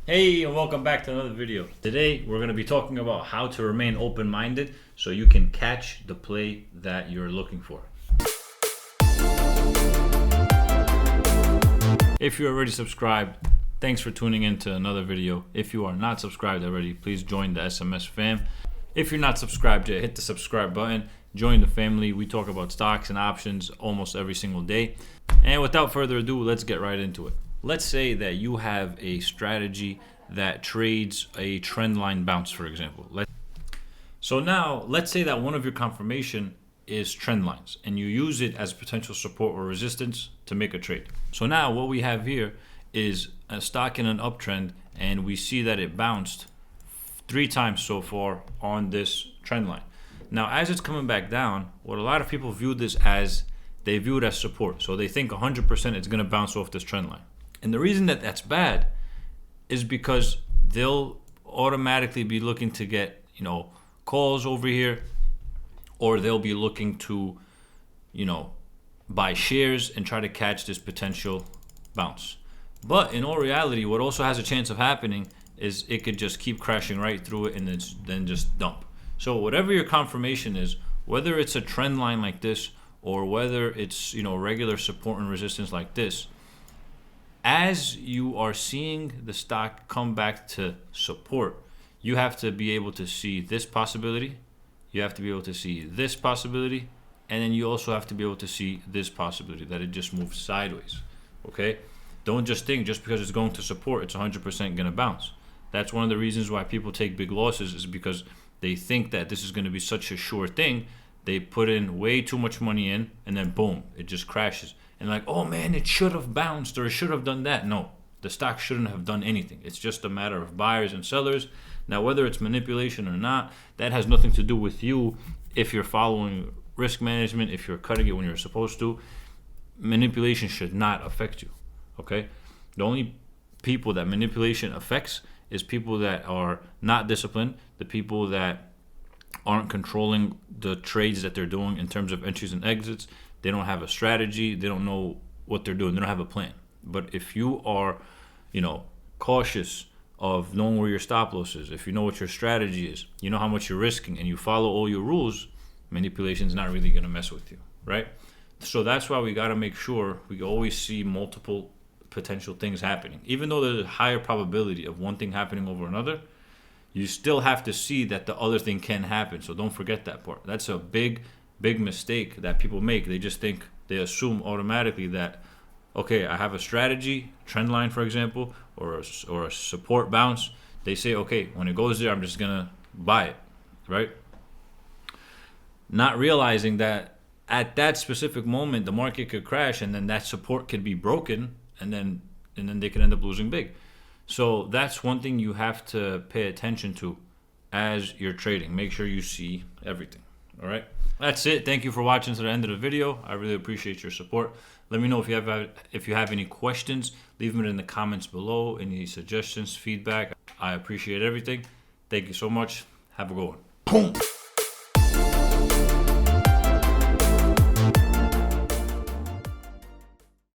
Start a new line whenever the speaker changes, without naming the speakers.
Hey, and welcome back to another video. Today we're going to be talking about how to remain open-minded so you can catch the play that you're looking for. If you're already subscribed, thanks for tuning in to another video. If you are not subscribed already, please join the SMS fam. If you're not subscribed yet, hit the subscribe button. Join the family. We talk about stocks and options almost every single day. And without further ado, let's get right into it. Let's say that you have a strategy that trades a trend line bounce, for example. So now, let's say that one of your confirmation is trend lines, and you use it as potential support or resistance to make a trade. So now what we have here is a stock in an uptrend, and we see that it bounced 3 times so far on this trend line. Now, as it's coming back down, what a lot of people view this as, they view it as support. So they think 100% it's going to bounce off this trend line. And the reason that that's bad is because they'll automatically be looking to get, calls over here, or they'll be looking to, buy shares and try to catch this potential bounce. But in all reality, what also has a chance of happening is it could just keep crashing right through it and then just dump. So whatever your confirmation is, whether it's a trend line like this or whether it's, regular support and resistance like this, as you are seeing the stock come back to support, you have to be able to see this possibility, you have to be able to see this possibility, and then you also have to be able to see this possibility that it just moves sideways. Okay? Don't just think just because it's going to support, it's 100% going to bounce. That's one of the reasons why people take big losses, is because they think that this is going to be such a sure thing. They put in way too much money in, and then boom, it just crashes. And like, oh man, it should have bounced or it should have done that. No, the stock shouldn't have done anything. It's just a matter of buyers and sellers. Now, whether it's manipulation or not, that has nothing to do with you. If you're following risk management, if you're cutting it when you're supposed to, manipulation should not affect you. Okay? The only people that manipulation affects is people that are not disciplined, the people that aren't controlling the trades that they're doing in terms of entries and exits. They don't have a strategy. They don't know what they're doing. They don't have a plan. But if you are, cautious of knowing where your stop loss is, if you know what your strategy is, you know how much you're risking, and you follow all your rules, manipulation is not really going to mess with you, right? So that's why we got to make sure we always see multiple potential things happening. Even though there's a higher probability of one thing happening over another, you still have to see that the other thing can happen. So don't forget that part. That's a big mistake that people make. They just think, they assume automatically that, okay, I have a strategy, trend line, for example, or a support bounce. They say, okay, when it goes there, I'm just going to buy it, right? Not realizing that at that specific moment, the market could crash, and then that support could be broken, and then they could end up losing big. So that's one thing you have to pay attention to as you're trading. Make sure you see everything. All right. That's it. Thank you for watching to the end of the video. I really appreciate your support. Let me know if you have any questions. Leave them in the comments below. Any suggestions, feedback. I appreciate everything. Thank you so much. Have a good one. Boom.